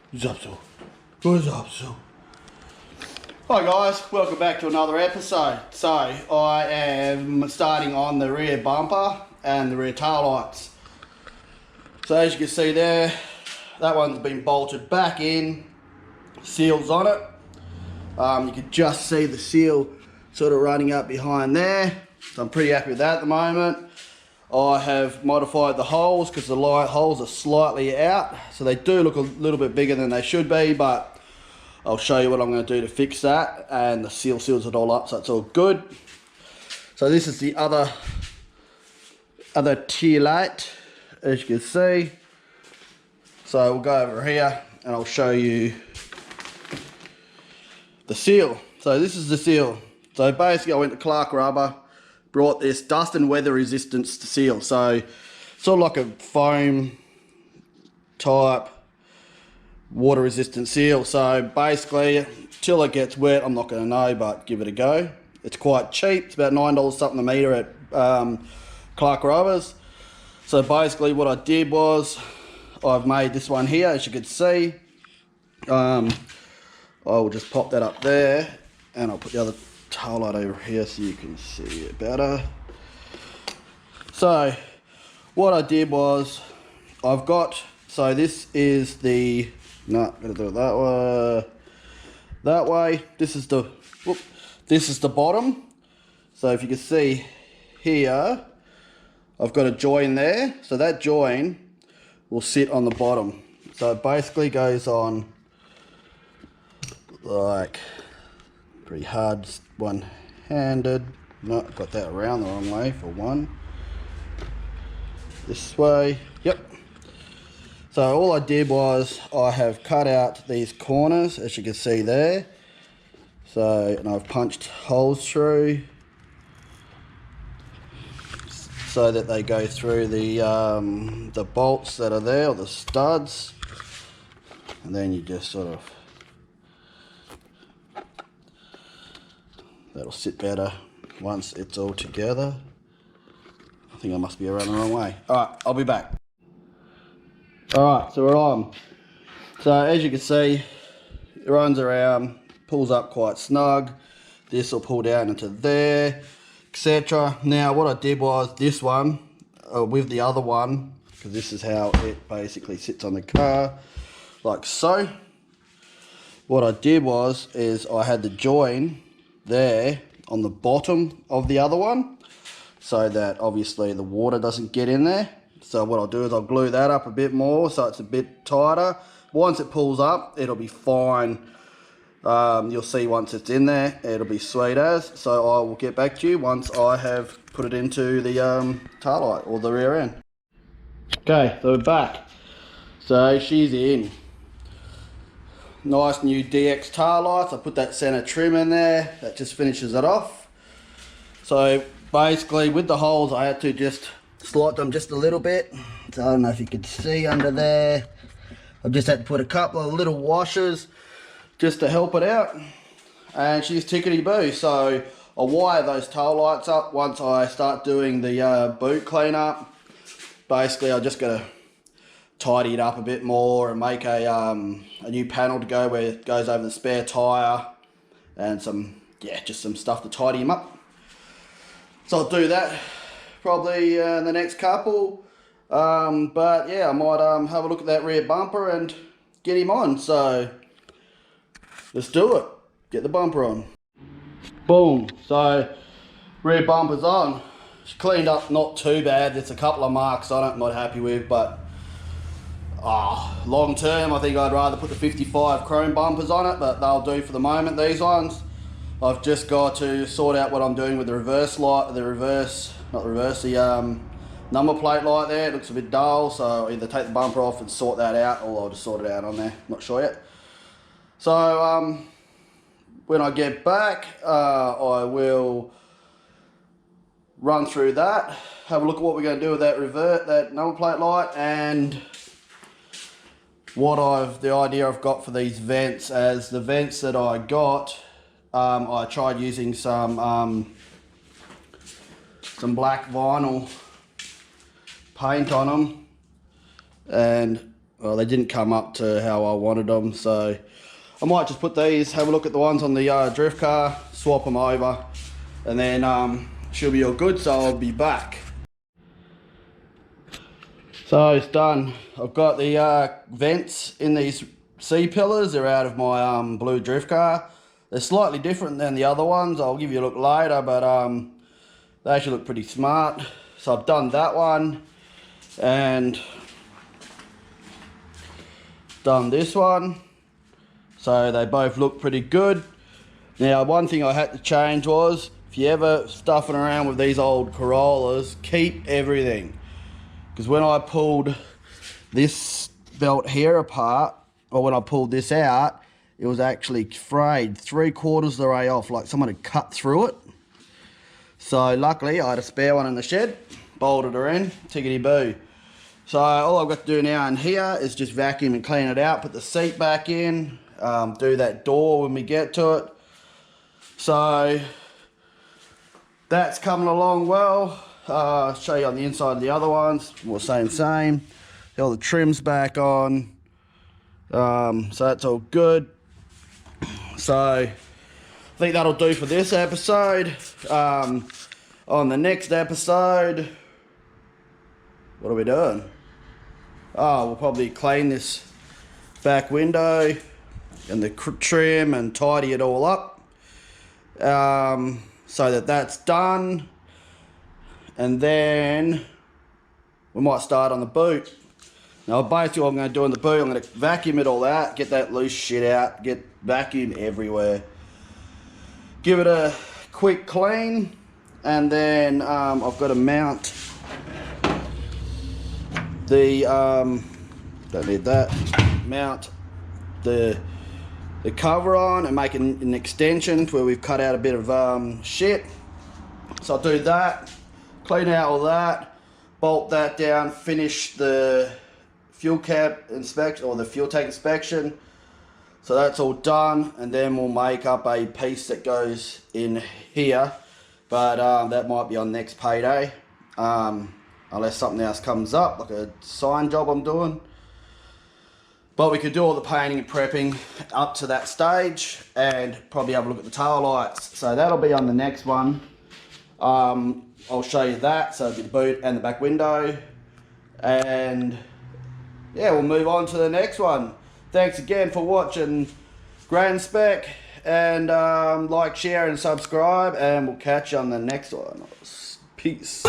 What's up, so? What's up, so? Hi guys, welcome back to another episode. So, I am starting on the rear bumper and the rear tail lights. So as you can see there, that one's been bolted back in, seals on it. You can just see the seal sort of running up behind there. So I'm pretty happy with that at the moment. I have modified the holes because the light holes are slightly out. So they do look a little bit bigger than they should be, but I'll show you what I'm going to do to fix that. And the seal seals it all up, so it's all good. So this is the other tail light, as you can see. So we'll go over here and I'll show you the seal. So this is the seal. So basically I went to Clark Rubber, brought this dust and weather resistance seal. So sort of like a foam type water resistant seal. So basically till it gets wet, I'm not going to know, but give it a go. It's quite cheap. It's about $9 something a metre at Clark Rubbers. So basically what I did was I've made this one here, as you can see. I will just pop that up there and I'll put the other tail light over here so you can see it better. So what I did was so this is the, no, I'm gonna do it that way. This is the bottom. So if you can see here, I've got a join there. So that join will sit on the bottom. So it basically goes on like pretty hard, one-handed. No, got that around the wrong way for one. This way, yep. So all I did was I have cut out these corners, as you can see there. So, and I've punched holes through so that they go through the bolts that are there, or the studs. And then you just sort of, that'll sit better once it's all together. I think I must be around the wrong way. Alright, I'll be back. Alright, so we're on. So as you can see, it runs around, pulls up quite snug. This will pull down into there, etc. Now what I did was this one, with the other one, because this is how it basically sits on the car, like so. What I did was, I had the join there on the bottom of the other one so that obviously the water doesn't get in there. So what I'll do is I'll glue that up a bit more so it's a bit tighter. Once it pulls up, it'll be fine. You'll see once it's in there, it'll be sweet as. So I will get back to you once I have put it into the tail light or the rear end. Okay, so we're back. So she's in. Nice new DX tail lights. I put that center trim in there. That just finishes it off. So basically with the holes I had to just slot them just a little bit. So I don't know if you can see under there. I just had to put a couple of little washers just to help it out. And she's tickety boo. So I'll wire those tail lights up once I start doing the boot cleanup. Basically I just gotta tidy it up a bit more and make a new panel to go where it goes over the spare tyre and just some stuff to tidy him up. So I'll do that probably in the next couple. But yeah, I might have a look at that rear bumper and get him on. So let's do it. Get the bumper on. Boom. So rear bumper's on. It's cleaned up, not too bad. There's a couple of marks on it I'm not happy with, but long term I think I'd rather put the 55 chrome bumpers on it, but they'll do for the moment, these ones. I've just got to sort out what I'm doing with the reverse light, the number plate light there. It looks a bit dull, so I'll either take the bumper off and sort that out, or I'll just sort it out on there, not sure yet. So when I get back, I will run through that, have a look at what we're going to do with that number plate light, and the idea I've got for these vents. As the vents that I got, I tried using some black vinyl paint on them, and well, they didn't come up to how I wanted them, so I might just put these, have a look at the ones on the drift car, swap them over, and then she'll be all good, so I'll be back. So it's done. I've got the vents in these C-pillars. They're out of my blue drift car. They're slightly different than the other ones. I'll give you a look later, but they actually look pretty smart. So I've done that one and done this one. So they both look pretty good. Now, one thing I had to change was, if you're ever stuffing around with these old Corollas, keep everything. Because when I pulled this belt here apart, or when I pulled this out, it was actually frayed 3/4 of the way off, like someone had cut through it. So luckily I had a spare one in the shed, bolted her in, tickety boo. So all I've got to do now in here is just vacuum and clean it out, put the seat back in, do that door when we get to it. So that's coming along well. I'll show you on the inside of the other ones, more same. All the trim's back on. So that's all good. So I think that'll do for this episode. On the next episode, what are we doing? Oh, we'll probably clean this back window and the trim and tidy it all up, so that's done. And then we might start on the boot. Now basically what I'm going to do in the boot, I'm going to vacuum it all out, get that loose shit out, get vacuum everywhere. Give it a quick clean, and then I've got to mount the, don't need that, mount the cover on and make an extension where we've cut out a bit of shit. So I'll do that, clean out all that, bolt that down, finish the fuel cap inspection, or the fuel tank inspection. So that's all done, and then we'll make up a piece that goes in here, but that might be on next payday, unless something else comes up, like a sign job I'm doing. But we could do all the painting and prepping up to that stage, and probably have a look at the tail lights. So that'll be on the next one. I'll show you that, so it'll be the boot and the back window, and yeah, we'll move on to the next one. Thanks again for watching Granspec, and like, share and subscribe, and we'll catch you on the next one. Peace.